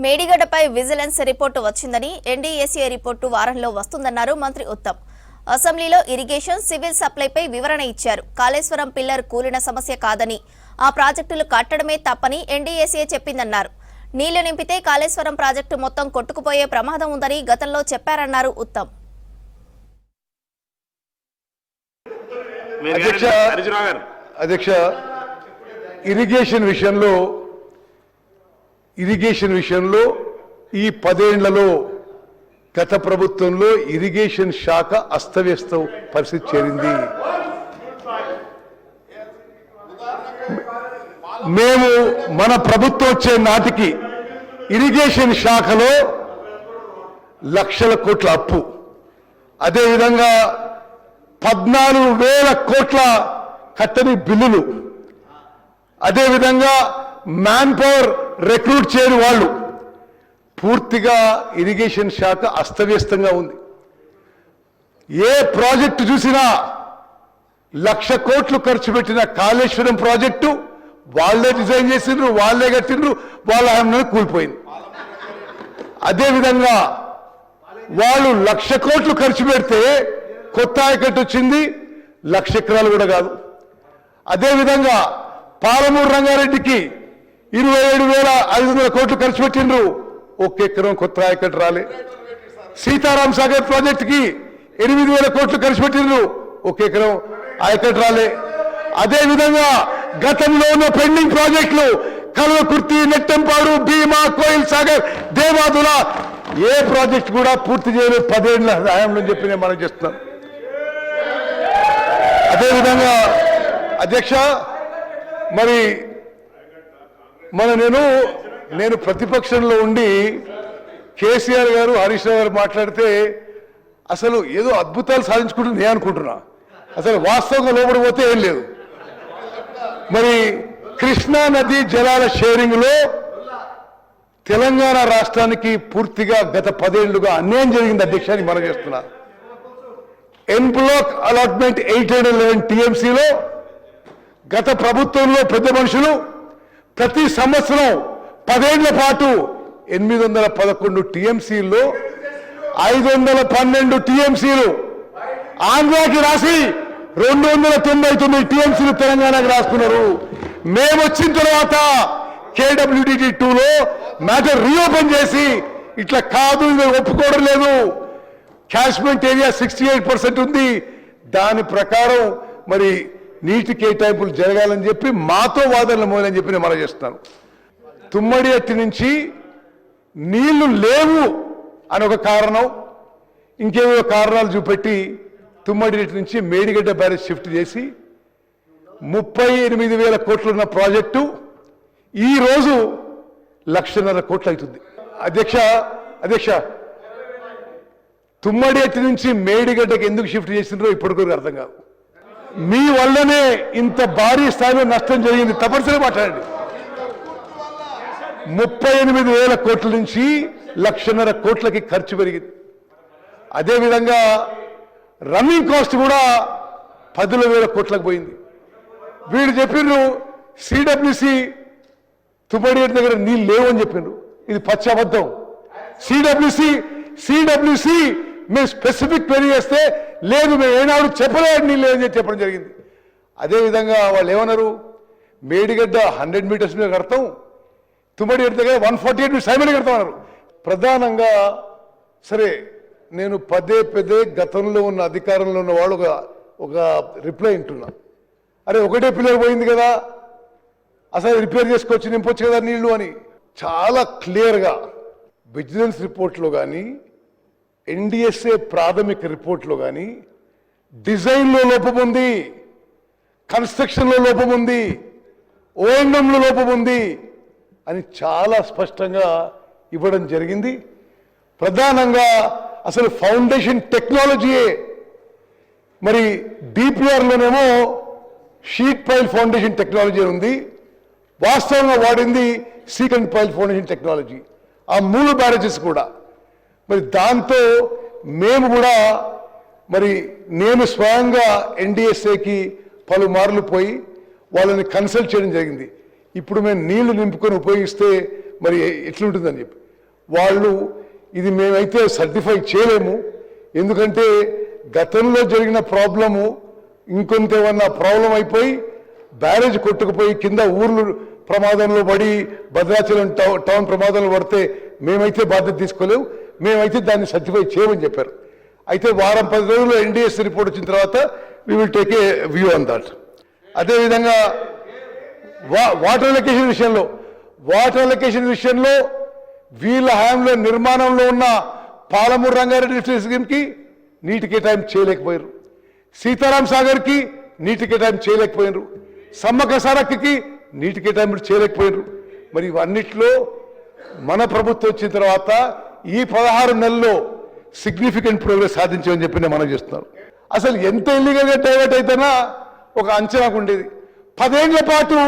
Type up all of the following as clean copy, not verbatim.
మేడిగడ్డపై vigilance report వచ్చిందని NDAC report వారంలో వస్తుందన్నారు మంత్రి ఉత్తమ్. అసెంబ్లీలో ఇరిగేషన్, సివిల్ సప్లైపై వివరణ ఇచ్చారు. కాళేశ్వరం పిల్లర్ కూలిన సమస్య కాదని, ఆ ప్రాజెక్టులు కట్టడమే తప్పని ఎన్డీఏసీ చెప్పిందన్నారు. నీళ్లు నింపితే కాళేశ్వరం ప్రాజెక్టు మొత్తం కొట్టుకుపోయే ప్రమాదం ఉందని గతంలో చెప్పారన్నారు ఉత్తమ్. అధ్యక్ష, ఇరిగేషన్ విషయంలో ఈ 10 ఏళ్లలో గత ప్రభుత్వంలో ఇరిగేషన్ శాఖ అస్తవ్యస్త పరిస్థితి చేరింది. మేము మన ప్రభుత్వం వచ్చే నాటికి ఇరిగేషన్ శాఖలో లక్షల కోట్ల అప్పు, అదేవిధంగా 14,000 కోట్ల కట్టని బిల్లులు, అదేవిధంగా మ్యాన్ పవర్ రిక్రూట్ చేయని వాళ్ళు, పూర్తిగా ఇరిగేషన్ శాఖ అస్తవ్యస్తంగా ఉంది. ఏ ప్రాజెక్టు చూసినా 1,00,000 కోట్లు ఖర్చు పెట్టిన కాళేశ్వరం ప్రాజెక్టు వాళ్ళే డిజైన్ చేసిండ్రు, వాళ్ళే కట్టిండ్రు, వాళ్ళ హయాంలో కూలిపోయింది. అదేవిధంగా వాళ్ళు 1,00,000 కోట్లు ఖర్చు పెడితే కొత్త ఆయకట్టు వచ్చింది, 1,00,000 ఎకరాలు కూడా కాదు. అదేవిధంగా పాలమూరు రంగారెడ్డికి 27,500 కోట్లు ఖర్చు పెట్టిండ్రు, 1 ఎకరం కొత్త ఆయకట్టు రాలే. సీతారాం సాగర్ ప్రాజెక్టుకి 8,000 కోట్లు ఖర్చు పెట్టిండ్రు, 1 ఎకరం ఆయకట్టు రాలే. అదేవిధంగా గతంలో ఉన్న పెండింగ్ ప్రాజెక్టులు కల్వకుర్తి, నెట్టంపాడు, భీమా, కోయిల్ సాగర్, దేవాదుల ఏ ప్రాజెక్టు కూడా పూర్తి చేయలేదు 10 ఏళ్ల హయాంలో చెప్పి నేను మనం చేస్తున్నాం. అదేవిధంగా అధ్యక్ష, మరి నేను ప్రతిపక్షంలో ఉండి కేసీఆర్ గారు, హరీష్ రావు గారు మాట్లాడితే అసలు ఏదో అద్భుతాలు సాధించుకుంటుంది నేను అనుకుంటున్నా. అసలు వాస్తవంగా లోపడిపోతే ఏం లేదు. మరి కృష్ణా నది జలాల షేరింగ్ లో తెలంగాణ రాష్ట్రానికి పూర్తిగా గత 10 ఏళ్లుగా అన్యాయం జరిగింది అధ్యక్ష అని మనం చేస్తున్నా. ఎన్ బ్లాక్ అలాట్మెంట్ 811 టీఎంసీలో గత ప్రభుత్వంలో పెద్ద మనుషులు ప్రతి సంవత్సరం 10 ఏళ్ల పాటు 811 టీఎంసీల్లో 512 టీఎంసీలు ఆంధ్రాకి రాసి 299 టీఎంసీలు తెలంగాణకి రాసుకున్నారు. మేము వచ్చిన తర్వాత KWDT 2లో మ్యాటర్ రీఓపెన్ చేసి ఇట్లా కాదు, ఇది ఒప్పుకోవడం లేదు, క్యాష్మెంట్ ఏరియా 68% ఉంది, దాని ప్రకారం మరి నీటి కేటాయింపులు జరగాలని చెప్పి మాతో వాదనలు మోయాలని చెప్పి నేను మనం చేస్తున్నాను. తుమ్మడి ఎత్తి నుంచి నీళ్లు లేవు అని ఒక కారణం, ఇంకేవో కారణాలు చూపెట్టి తుమ్మడి ఎత్తి నుంచి మేడిగడ్డ బ్యారేజ్ షిఫ్ట్ చేసి 38,000 కోట్లున్న ప్రాజెక్టు ఈరోజు 1,50,000 కోట్లు అవుతుంది. అధ్యక్ష తుమ్మడి ఎత్తి నుంచి మేడిగడ్డకి ఎందుకు షిఫ్ట్ చేసిండ్రో ఇప్పటికీ అర్థం కాదు. మీ వల్లనే ఇంత భారీ స్థాయిలో నష్టం జరిగింది. తప్పనిసరిగా మాట్లాడండి. 38,000 కోట్ల నుంచి 1,50,000 కోట్లకి ఖర్చు పెరిగింది. అదేవిధంగా రన్నింగ్ కాస్ట్ కూడా 10,000 కోట్లకు పోయింది. వీళ్ళు చెప్పిండ్రు సిడబ్ల్యూసి తుమ్మడి దగ్గర నీళ్ళు లేవని చెప్పిండ్రు, ఇది పచ్చి అబద్ధం. సిడబ్ల్యూసి మేము స్పెసిఫిక్ క్వెరీ చేస్తే లేదు, మేము ఏనాడు చెప్పలేదు నీళ్ళు లేదని చెప్పడం జరిగింది. అదేవిధంగా వాళ్ళు ఏమన్నారు, మేడిగడ్డ 100 మీటర్స్ మీద కడతాం, తుమ్మడి దగ్గర 148 మీటర్స్ సైమని కడతాం అన్నారు. ప్రధానంగా సరే, నేను పదే గతంలో ఉన్న అధికారంలో ఉన్న వాళ్ళు ఒక రిప్లై వింటున్నా, అరే ఒకటే పిల్లర్ పోయింది కదా, అసలు రిపేర్ చేసుకోవచ్చు, నింపొచ్చు కదా నీళ్లు అని. చాలా క్లియర్గా విజిలెన్స్ రిపోర్ట్లో కానీ, ఎన్డీఎస్ఏ ప్రాథమిక రిపోర్ట్లో కానీ డిజైన్లో లోపం ఉంది, కన్స్ట్రక్షన్లో లోపం ఉంది, ఓఎన్ఎంలో లోపం ఉంది అని చాలా స్పష్టంగా ఇవ్వడం జరిగింది. ప్రధానంగా అసలు ఫౌండేషన్ టెక్నాలజీయే, మరి డిపిఆర్లోనేమో షీట్ పైల్ ఫౌండేషన్ టెక్నాలజీ ఉంది, వాస్తవంగా వాడింది సీకెండ్ పైల్ ఫౌండేషన్ టెక్నాలజీ. ఆ 3 బ్యారేజెస్ కూడా మరి దాంతో మేము కూడా నేను స్వయంగా ఎన్డీఎస్ఏకి పలుమార్లు పోయి వాళ్ళని కన్సల్ట్ చేయడం జరిగింది. ఇప్పుడు మేము నీళ్లు నింపుకొని ఉపయోగిస్తే మరి ఎట్లుంటుందని చెప్పి వాళ్ళు ఇది మేమైతే సర్టిఫై చేయలేము, ఎందుకంటే గతంలో జరిగిన ప్రాబ్లము ఇంకొంత ఏమన్నా ప్రాబ్లం అయిపోయి బ్యారేజ్ కొట్టుకుపోయి కింద ఊర్లు ప్రమాదంలో పడి భద్రాచలం టౌన్ ప్రమాదంలో పడితే మేమైతే బాధ్యత తీసుకోలేము, మేమైతే దాన్ని సర్టిఫై చేయమని చెప్పారు. అయితే వారం 10 రోజుల్లో ఎన్డీఎస్ రిపోర్ట్ వచ్చిన తర్వాత we will take a view on that. అదేవిధంగా వాటర్ అలొకేషన్ విషయంలో వీళ్ళ హయాంలో నిర్మాణంలో ఉన్న పాలమూరు రంగారెడ్డి డిస్ట్రిక్ట్ స్కీమ్కి నీటి కేటాయింపు చేయలేకపోయారు, సీతారాం సాగర్కి నీటి కేటాయింపు చేయలేకపోయినారు, సమ్మక్క సారక్కకి నీటి కేటాయింపు చేయలేకపోయినారు. మరి ఇవన్నిట్లో మన ప్రభుత్వం వచ్చిన తర్వాత ఈ 16 నెలల్లో సిగ్నిఫికెంట్ ప్రోగ్రెస్ సాధించామని చెప్పి నేను మనం చేస్తున్నాను. అసలు ఎంత ఇల్లీగల్గా డైవర్ట్ అయితేనా ఒక అంచనాకు ఉండేది. 10 ఏళ్ల పాటు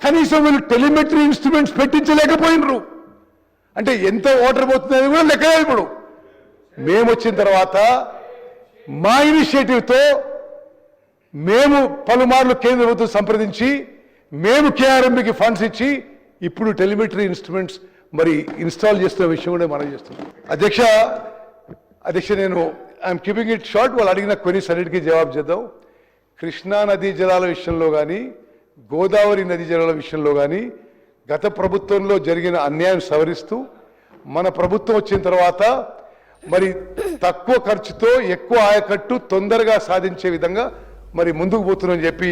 కనీసం వీళ్ళు టెలిమెట్రీ ఇన్స్ట్రుమెంట్స్ పెట్టించలేకపోయినరు. అంటే ఎంత వాటర్ పోతుందని కూడా లెక్కలేదు. ఇప్పుడు మేము వచ్చిన తర్వాత మా ఇనిషియేటివ్తో మేము పలుమార్లు కేంద్ర ప్రభుత్వం సంప్రదించి మేము కేఆర్ఎంబికి ఫండ్స్ ఇచ్చి ఇప్పుడు టెలిమెట్రీ ఇన్స్ట్రుమెంట్స్ మరి ఇన్స్టాల్ చేస్తున్న విషయం కూడా మనం చేస్తున్నాం. అధ్యక్ష నేను ఐఎమ్ కీపింగ్ ఇట్ షార్ట్. వాళ్ళు అడిగిన కొన్ని సన్నిటికి జవాబు చేద్దాం. కృష్ణా నదీ జలాల విషయంలో కానీ గోదావరి నదీ జలాల విషయంలో కానీ గత ప్రభుత్వంలో జరిగిన అన్యాయం సవరిస్తూ మన ప్రభుత్వం వచ్చిన తర్వాత మరి తక్కువ ఖర్చుతో ఎక్కువ ఆయకట్టు తొందరగా సాధించే విధంగా మరి ముందుకు పోతున్నామని చెప్పి